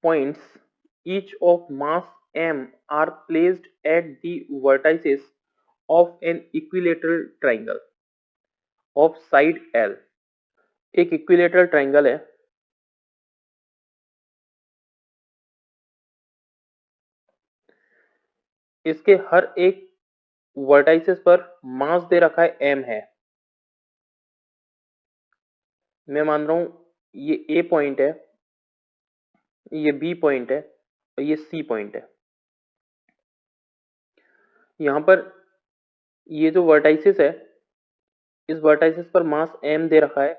points each of mass m are placed at the vertices of an equilateral triangle of side L। एक equilateral triangle है, इसके हर एक vertices पर मास दे रखा है m है। मैं मान रहा हूं ये A पॉइंट है, ये B पॉइंट है और ये C पॉइंट है। यहां पर ये जो वर्टाइसेस है, इस वर्टाइसेस पर मास m दे रखा है,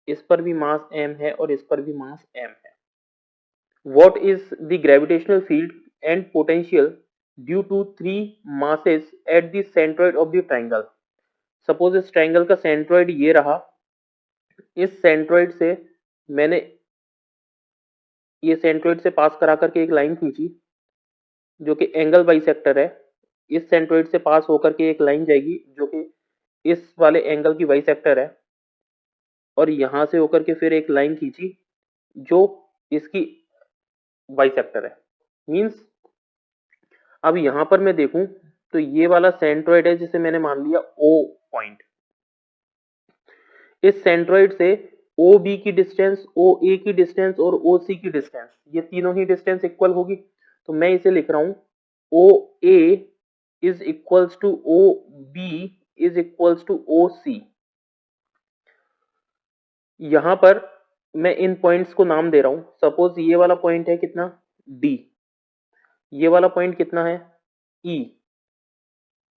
इस पर भी मास m है और इस पर भी मास m है। What is the gravitational field and potential due to three masses at the centroid of the triangle? Suppose इस ट्राइंगल का सेंट्रोइड ये रहा, इस सेंट्रोइड से मैंने ये सेंट्रोइड से पास करा करके एक लाइन खींची जो कि एंगल बाइसेक्टर है। इस सेंट्रोइड से पास होकर के एक लाइन जाएगी जो कि इस वाले एंगल की बाइसेक्टर है, और यहां से होकर के फिर एक लाइन खींची जो इसकी बाइसेक्टर है। मींस अब यहां पर मैं देखूं तो ये वाला सेंट्रोइड है जिसे मैंने मान लिया O पॉइंट। इस सेंट्रोइड से OB की डिस्टेंस, OA की डिस्टेंस और OC की डिस्टेंस, ये तीनों ही डिस्टेंस इक्वल होगी। तो मैं इसे लिख रहा हूं OA is equals to OB is equals to OC। यहां पर मैं इन पॉइंट्स को नाम दे रहा हूं। सपोज ये वाला पॉइंट है कितना D, ये वाला पॉइंट कितना है E,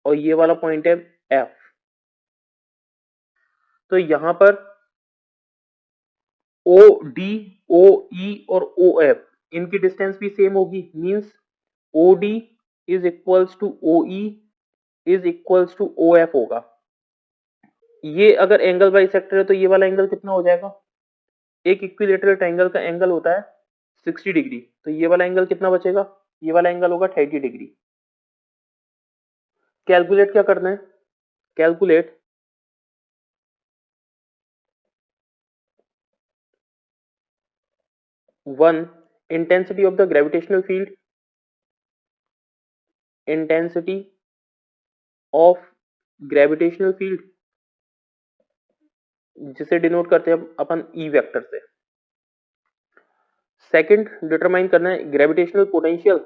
और ये वाला पॉइंट है F। तो यहां पर OD, OE और OF इनकी डिस्टेंस भी सेम होगी। Means OD is equals to OE is equals to OF होगा। ये अगर एंगल बाइसेक्टर है तो ये वाला एंगल कितना हो जाएगा? एक इक्विलेटरल ट्रायंगल का एंगल होता है 60 डिग्री, तो ये वाला एंगल कितना बचेगा? ये वाला एंगल होगा 30 डिग्री। कैलकुलेट क्या करना है? Calculate one, intensity of the gravitational field, intensity of gravitational field जिसे डिनोट करते हैं अपन ई वेक्टर से। सेकंड, डिटरमाइन करना है ग्रेविटेशनल पोटेंशियल,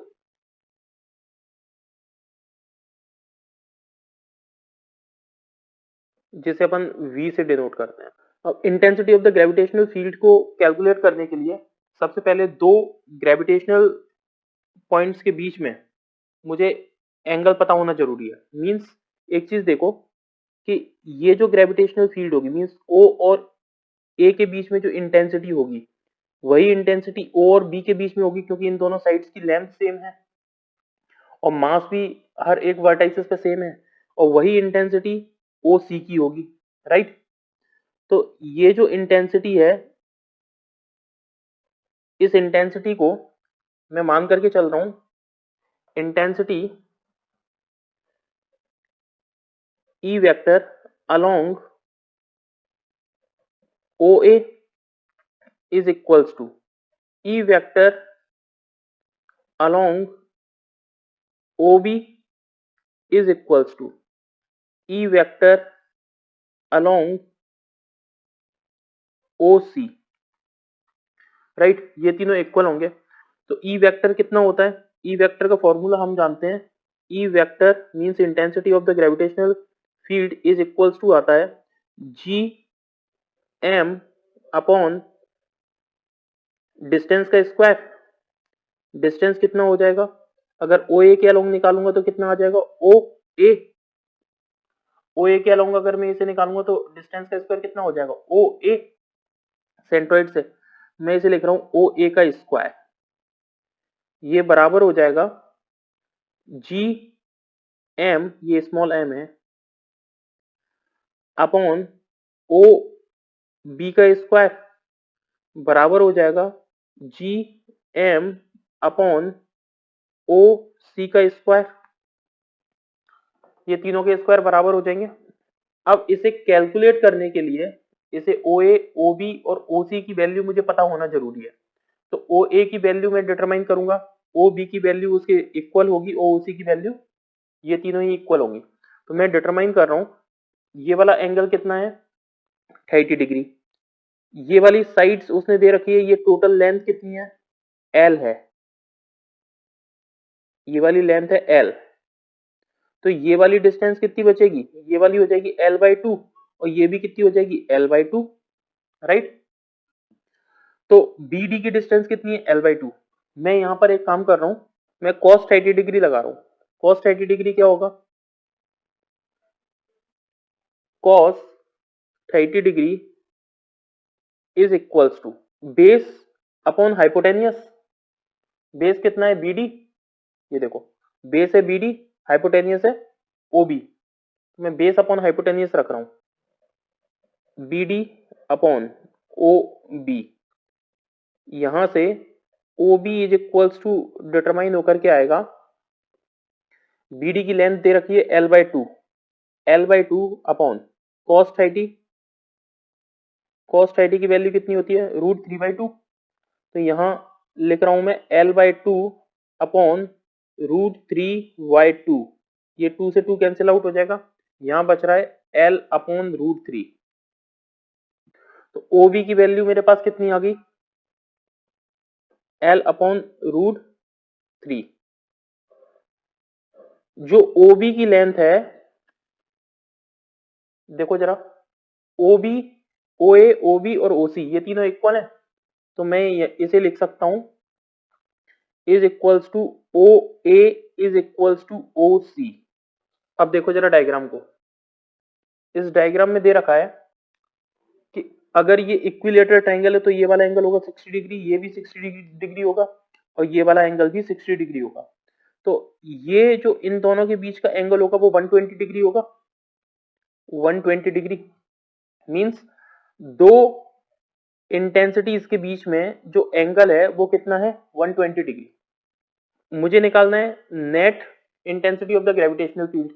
जिसे अपन V से डिनोट करते हैं। अब intensity of the gravitational field को कैलकुलेट करने के लिए सबसे पहले दो ग्रेविटेशनल पॉइंट्स के बीच में मुझे एंगल पता होना जरूरी है। मींस एक चीज देखो कि ये जो ग्रेविटेशनल फील्ड होगी, मींस O और A के बीच में जो इंटेंसिटी होगी वही इंटेंसिटी O और B के बीच में होगी, क्योंकि इन दोनों साइड्स की लेंथ सेम है और मास भी हर एक वर्टाइसिस पे सेम है, और वही इंटेंसिटी OC की होगी, राइट। तो ये जो इंटेंसिटी है, इस इंटेंसिटी को मैं मान करके चल रहा हूं intensity E vector along OA is equals to E vector along OB is equals to E vector along OC, right. ये तीनों इक्वल होंगे। तो E वेक्टर कितना होता है? E वेक्टर का फॉर्मूला हम जानते हैं। E vector means intensity of the gravitational field is equals to आता है G M अपॉन डिस्टेंस का स्क्वायर। डिस्टेंस कितना हो जाएगा? अगर OA के अलोंग निकालूंगा तो कितना आ जाएगा? OA। OA के अलोंग अगर मैं इसे निकालूंगा तो डिस्टेंस का स्क्वायर कितना हो जाएगा? OA। सेंट्रोइड से मैं इसे लिख रहा हूं OA का स्क्वायर, ये बराबर हो जाएगा G M, ये स्मॉल m है, अपॉन O B का स्क्वायर बराबर हो जाएगा G M upon O C का स्क्वायर। ये तीनों के स्क्वायर बराबर हो जाएंगे। अब इसे कैलकुलेट करने के लिए इसे OA, OB और OC की वैल्यू मुझे पता होना जरूरी है। तो ओ ए की वैल्यू मैं डिटरमाइन करूंगा, ओ बी की वैल्यू उसके इक्वल होगी, ओ सी की वैल्यू, ये तीनों ही इक्वल होंगी। तो मैं डिटरमाइन कर रहा हूं ये वाला एंगल कितना है 30 डिग्री, ये वाली साइड्स उसने दे रखी है, ये टोटल लेंथ कितनी है एल है, ये वाली लेंथ है एल, तो ये वाली डिस्टेंस कितनी बचेगी, ये वाली हो जाएगी एल बाई टू, और ये भी कितनी हो जाएगी एल बाई टू, राइट। तो बी डी की डिस्टेंस कितनी है एल बाई टू। मैं यहां पर एक काम कर रहा हूं, मैं cos 30 डिग्री लगा रहा हूं। cos 30 डिग्री क्या होगा, cos 30 degree is equals to base upon hypotenuse. Base कितना है बी डी, ये देखो बेस है बी डी, हाइपोटेनियस है ओ बी, मैं बेस अपॉन हाइपोटेनियस रख रहा हूं, B D upon O B. यहां से O B is equals to determine होकर के आएगा, बी डी की लेंथ दे रखी है L by two, L by two upon cos 30, cos 30 की वैल्यू कितनी होती है रूट 3 बाई टू, तो यहां लिख रहा हूं मैं L by two upon root 3 by two, ये 2 से 2 कैंसिल आउट हो जाएगा, यहां बच रहा है एल अपॉन रूट 3। तो ओ बी की वैल्यू मेरे पास कितनी आ गई एल अपॉन रूट 3। जो ओ बी की लेंथ है, देखो जरा, ओ बी, ओ ए, ओ बी और ओ सी ये तीनों इक्वल है, तो मैं इसे लिख सकता हूं is equals to O A is equals to O C. अब देखो जरा डायग्राम को, इस डायग्राम में दे रखा है कि अगर ये इक्विलेटरल ट्रायंगल है तो ये वाला एंगल होगा 60 डिग्री, ये भी 60 डिग्री होगा, और ये वाला एंगल भी 60 डिग्री होगा। तो ये जो इन दोनों के बीच का एंगल होगा वो 120 डिग्री होगा, 120 डिग्री मींस दो इंटेंसिटीज के बीच में जो एंगल है वो कितना है 120 डिग्री। मुझे निकालना है net intensity of the gravitational field,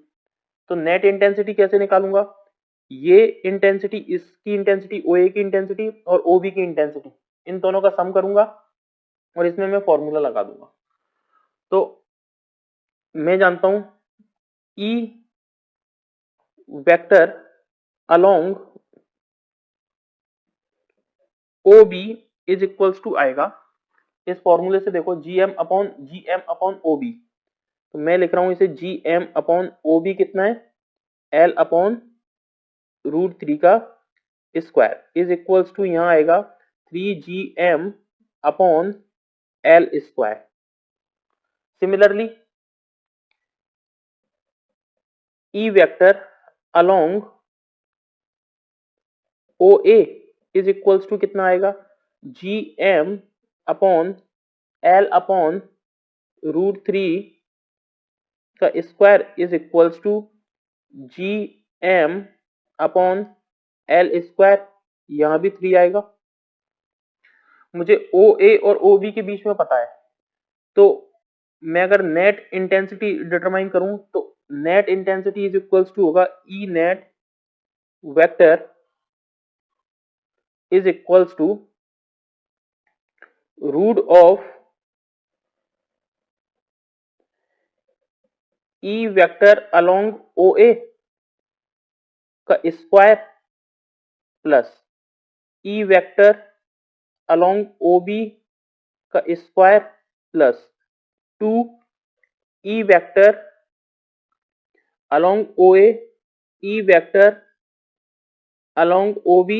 तो नेट इंटेंसिटी कैसे निकालूंगा, ये इंटेंसिटी इसकी इंटेंसिटी ओ ए की इंटेंसिटी और ओ बी की इंटेंसिटी, इन दोनों का सम करूंगा और इसमें मैं फॉर्मूला लगा दूंगा। तो मैं जानता हूं E vector along O B is equals to आएगा, इस फॉर्मूले से देखो G M upon O B, तो मैं लिख रहा हूं इसे G M upon O B कितना है एल अपॉन रूट 3 का स्क्वायर इज इक्वल्स टू यहां आएगा 3 GM upon L square. Similarly E vector along O A is equals to कितना आएगा G M upon L upon root 3 का square is equals to G M upon L square, यहां भी 3 आएगा। मुझे ओ ए और ओ बी के बीच में पता है, तो मैं अगर नेट इंटेंसिटी डिटरमाइन करूं तो net intensity is equals to होगा E net vector is equals to root of E vector along O A का square plus E vector along O B का square plus 2 E vector along O A E vector along O B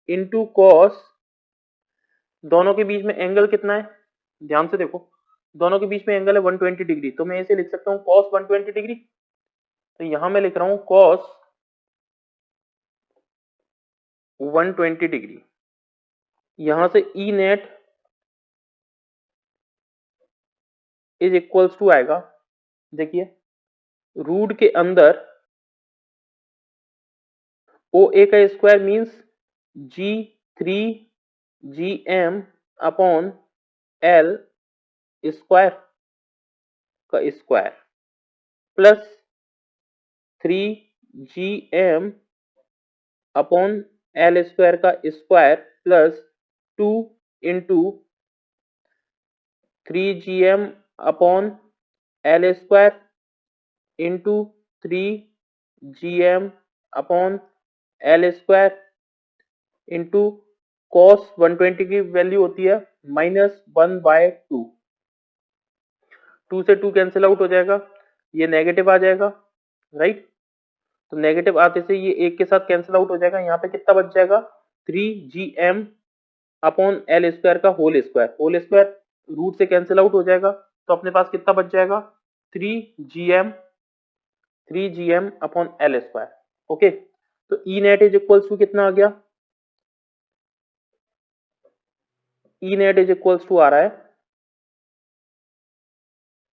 into cos, दोनों के बीच में angle कितना है ध्यान से देखो, दोनों के बीच में एंगल है 120 डिग्री, तो मैं इसे लिख सकता हूं कॉस 120 डिग्री, तो यहां मैं लिख रहा हूं कॉस 120 डिग्री। यहां से E net is equals to आएगा, देखिए रूट के अंदर ओ ए का square means G3 GM upon L square का square plus 3 GM upon L square का square plus 2 into 3gm upon L square into 3gm upon L square into cos 120 की value होती है -1/2। 2 से 2 cancel out हो जाएगा, ये नेगेटिव आ जाएगा, राइट। तो नेगेटिव आते से ये एक के साथ कैंसिल आउट हो जाएगा। यहाँ पे कितना बच जाएगा, 3gm अपॉन एल स्क्वायर का whole square. Whole square root से कैंसिल आउट हो जाएगा, तो अपने पास कितना बच जाएगा, 3gm upon L square. Okay, तो ई नेट इज इक्वल्स टू कितना आ गया, ई नेट इज इक्वल्स टू आ रहा है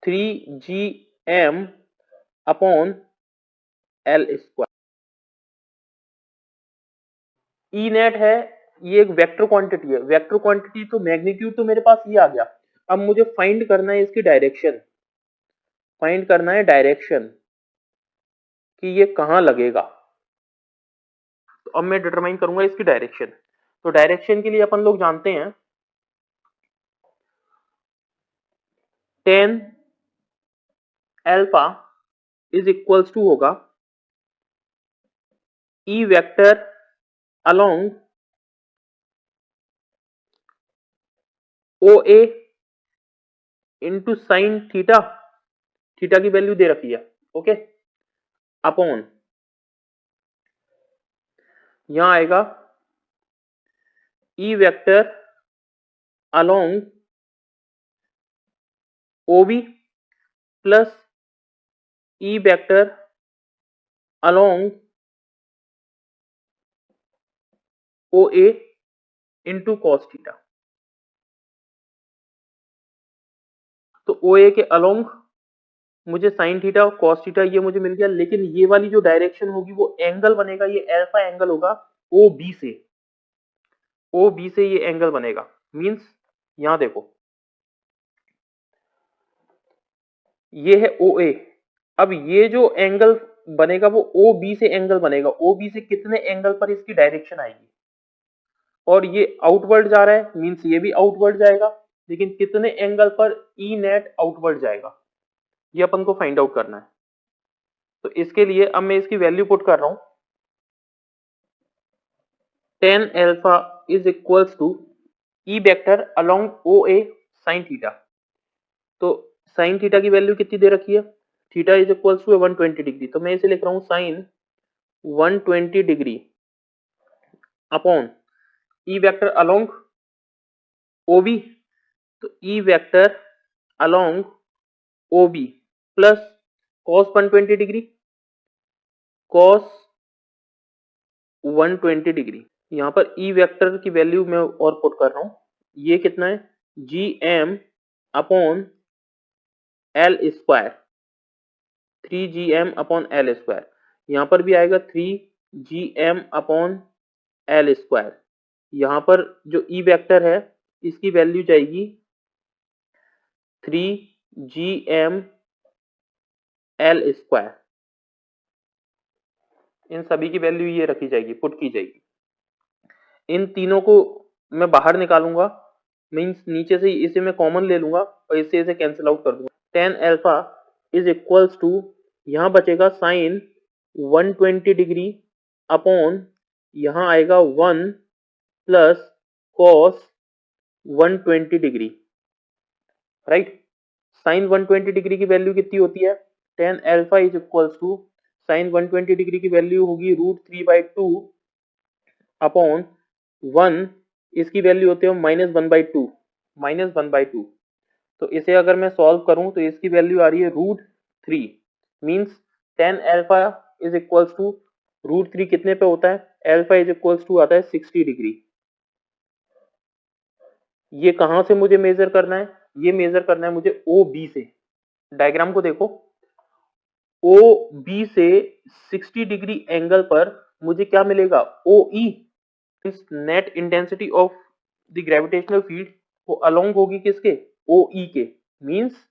3gm upon L square. E net है, ये एक वेक्टर क्वांटिटी है। वेक्टर क्वांटिटी तो मैग्नीट्यूड तो मेरे पास ये आ गया। अब मुझे फाइंड करना है इसकी डायरेक्शन, फाइंड करना है डायरेक्शन कि ये कहां लगेगा। तो अब मैं डिटरमाइन करूंगा इसकी डायरेक्शन। तो डायरेक्शन के लिए अपन लोग जानते हैं tan alpha is equals to होगा E vector along O A into sine theta, theta की वैल्यू दे रखी है, ओके, अपॉन यहां आएगा E vector along O B plus E vector along O A into cos theta. तो O A के along मुझे साइन थीटा और कॉस थीटा ये मुझे मिल गया, लेकिन ये वाली जो डायरेक्शन होगी वो एंगल बनेगा, ये अल्फा एंगल होगा ओ बी से, ओ बी से ये एंगल बनेगा। मींस यहां देखो ये है ओ ए, अब ये जो एंगल बनेगा वो ओ बी से एंगल बनेगा। ओ बी से कितने एंगल पर इसकी डायरेक्शन आएगी, और ये आउटवर्ड जा रहा है, मींस ये भी आउटवर्ड जाएगा, लेकिन कितने एंगल पर ई नेट आउटवर्ड जाएगा, ये अपन को फाइंड आउट करना है। तो इसके लिए अब मैं इसकी वैल्यू पुट कर रहा हूं, tan alpha is equals to E vector along O A sine theta. तो साइन थीटा की वैल्यू कितनी दे रखी है, theta is equals to 120 degree, तो मैं इसे लिख रहा हूं sine 120 degree upon E vector along O B, तो E vector along O B plus cos 120 degree, cos 120 degree. यहाँ पर ई वेक्टर की वैल्यू मैं और पुट कर रहा हूँ, ये कितना है, G M upon L square, 3gm upon L square. यहाँ पर भी आएगा 3gm अपॉन एल स्क्वायर। यहाँ पर जो ई वेक्टर है इसकी वैल्यू जाएगी 3gm एल स्क्वायर। इन सभी की वैल्यू ये रखी जाएगी, पुट की जाएगी। इन तीनों को मैं बाहर निकालूंगा, मीन्स नीचे से इसे मैं कॉमन ले लूंगा और इससे इसे कैंसिल आउट कर दूंगा। tan alpha is equals to, यहाँ बचेगा साइन 120 डिग्री अपॉन यहाँ आएगा 1 plus cos 120 degree, right. Sine 120 degree की वैल्यू कितनी होती है, tan alpha is equals to sine 120 degree की वैल्यू होगी √3/2 अपॉन 1, इसकी वैल्यू होती है -1/2, -1/2। तो इसे अगर मैं सॉल्व करूं तो इसकी वैल्यू आ रही है √3, means tan alpha is equals to √3 कितने पे होता है, अल्फा इज इक्वल्स टू आता है 60 डिग्री। ये कहां से मुझे मेजर करना है, ये मेजर करना है मुझे ओ बी से। डायग्राम को देखो, ओ बी से 60 डिग्री एंगल पर मुझे क्या मिलेगा, O E, net intensity of the gravitational field वो अलोंग होगी किसके, ओ ई के, मींस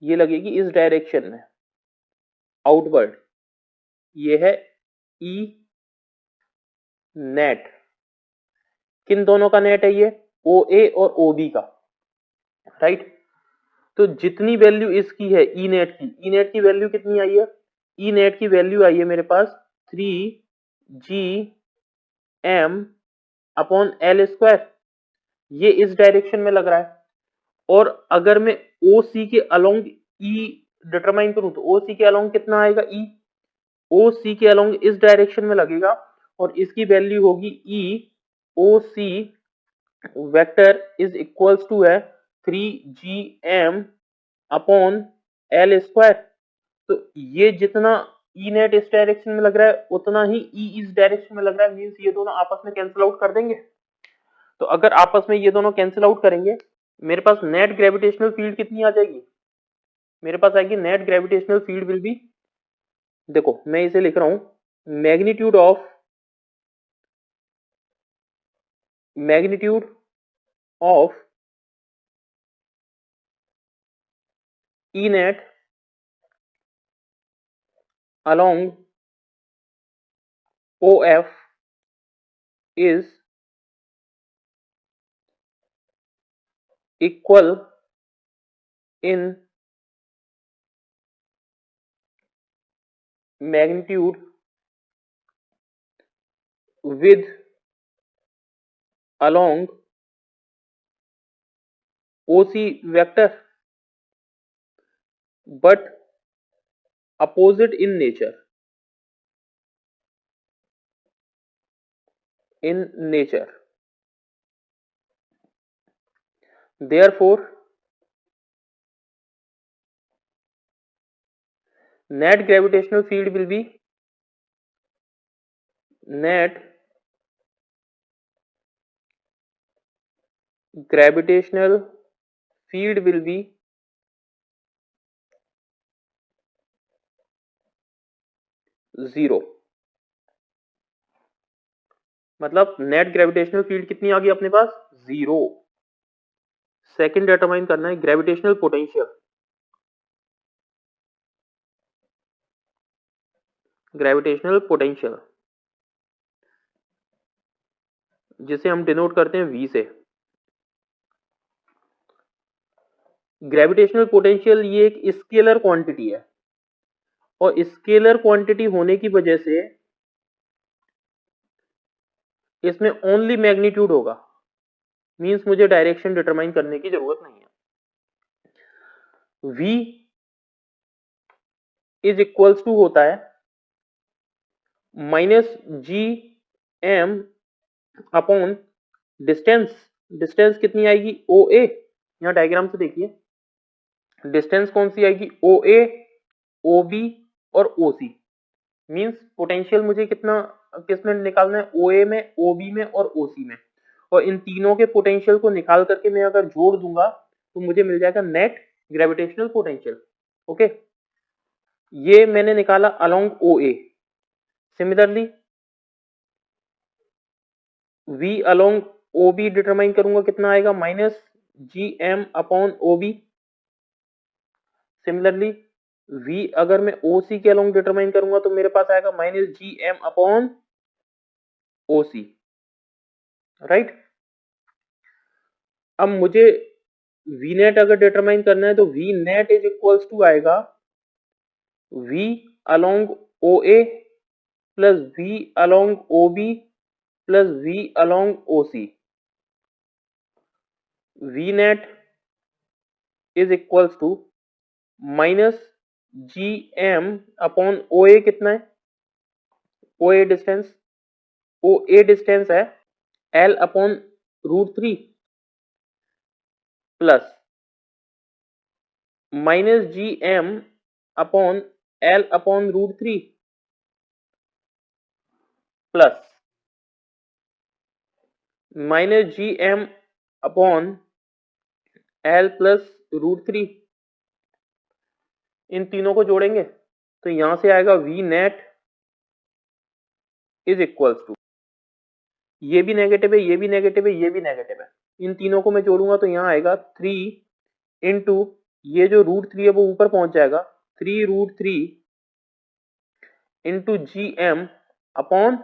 ये लगेगी इस डायरेक्शन में आउटवर्ड। ये है ई नेट, किन दोनों का नेट है ये, ओ ए और ओ बी का, राइट। तो जितनी वैल्यू इसकी है ई नेट की वैल्यू कितनी आई है? ई नेट की वैल्यू आई है मेरे पास 3gm अपॉन एल स्क्वायर। ये इस डायरेक्शन में लग रहा है। और अगर मैं ओ सी के अलोंग ई डिटरमाइन करूं तो ओ सी के अलोंग कितना आएगा ई? ओ सी के अलोंग इस डायरेक्शन में लगेगा और इसकी वैल्यू होगी ई ओ C vector is equals to है 3gm अपॉन एल स्क्वायर। तो ये जितना ई नेट इस डायरेक्शन में लग रहा है उतना ही ई इस डायरेक्शन में लग रहा है, मींस ये दोनों आपस में कैंसिल आउट कर देंगे। तो अगर आपस में ये दोनों कैंसिल आउट करेंगे मेरे पास नेट ग्रेविटेशनल फील्ड कितनी आ जाएगी? मेरे पास आएगी net gravitational field will be, देखो मैं इसे लिख रहा हूं magnitude of E net along O F is equal in magnitude with along OC vector but opposite in nature. Therefore net gravitational field will be net gravitational field will be zero. मतलब net gravitational field कितनी आ गई अपने पास? Zero. Second determine करना है gravitational potential. Gravitational potential जिसे हम denote करते हैं वी से। ग्रेविटेशनल पोटेंशियल ये एक स्केलर क्वांटिटी है और स्केलर क्वांटिटी होने की वजह से इसमें ओनली मैग्नीट्यूड होगा, मींस मुझे डायरेक्शन डिटरमाइन करने की जरूरत नहीं है। v इज इक्वल्स टू होता है -gm अपॉन डिस्टेंस। डिस्टेंस कितनी आएगी? OA। यहां डायग्राम से देखिए डिस्टेंस कौन सी आएगी? OA, OB और OC। मींस पोटेंशियल मुझे कितना किस में निकालना है? OA में, OB में और OC में। और इन तीनों के पोटेंशियल को निकाल करके मैं अगर जोड़ दूंगा तो मुझे मिल जाएगा नेट ग्रेविटेशनल पोटेंशियल। ओके, ये मैंने निकाला along OA। Similarly V along OB determine करूंगा कितना आएगा? -gm upon OB। Similarly V अगर मैं OC के अलोंग डिटरमाइन करूंगा तो मेरे पास आएगा -gm अपॉन OC। राइट। अब मुझे V नेट अगर डिटरमाइन करना है तो V net is equals to आएगा V along OA plus V along OB plus V along OC। V net is equals to -gm upon OA कितना है? OA distance है L upon √3 plus -gm upon L upon √3 plus -gm upon L plus √3। इन तीनों को जोड़ेंगे तो यहां से आएगा V net is equals to, ये भी नेगेटिव है, ये भी नेगेटिव है, ये भी नेगेटिव है। इन तीनों को मैं जोड़ूंगा तो यहाँ आएगा 3 इंटू ये जो √3 है वो ऊपर पहुंच जाएगा 3√3 इंटू GM अपॉन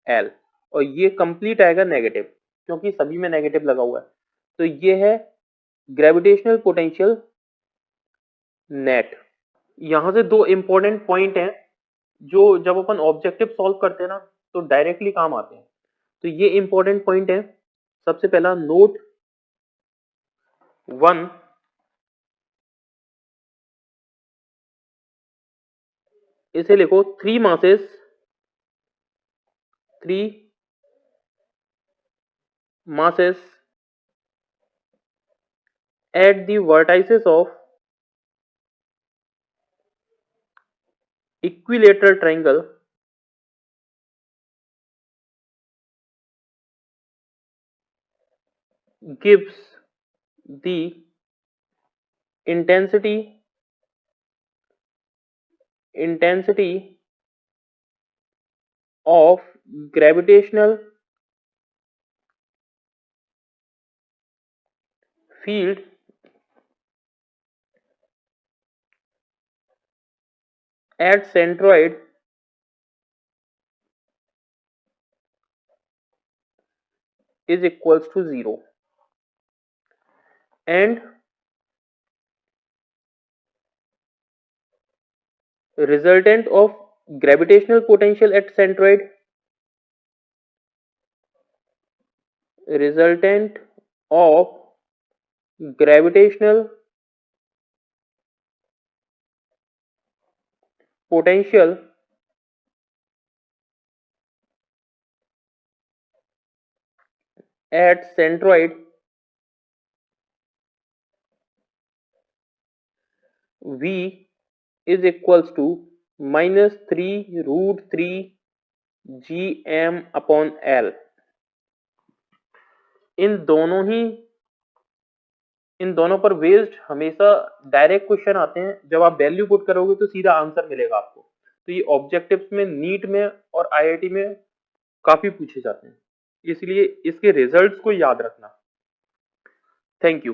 L। और ये कंप्लीट आएगा नेगेटिव क्योंकि सभी में नेगेटिव लगा हुआ है। तो ये है ग्रेविटेशनल पोटेंशियल नेट। यहां से दो इंपॉर्टेंट पॉइंट हैं जो जब अपन ऑब्जेक्टिव सॉल्व करते हैं ना तो डायरेक्टली काम आते हैं। तो ये इंपॉर्टेंट पॉइंट है। सबसे पहला नोट 1, इसे लिखो 3 masses at the vertices of equilateral triangle gives the intensity of gravitational field at centroid is equals to 0 and resultant of gravitational potential at centroid resultant of gravitational potential at centroid V is equals to -3√3 gm upon L। इन दोनों ही इन दोनों पर based हमेशा direct question आते हैं। जब आप value put करोगे तो सीधा आंसर मिलेगा आपको। तो ये ऑब्जेक्टिव्स में, नीट में और आईआईटी में काफी पूछे जाते हैं, इसलिए इसके रिजल्ट्स को याद रखना। Thank you.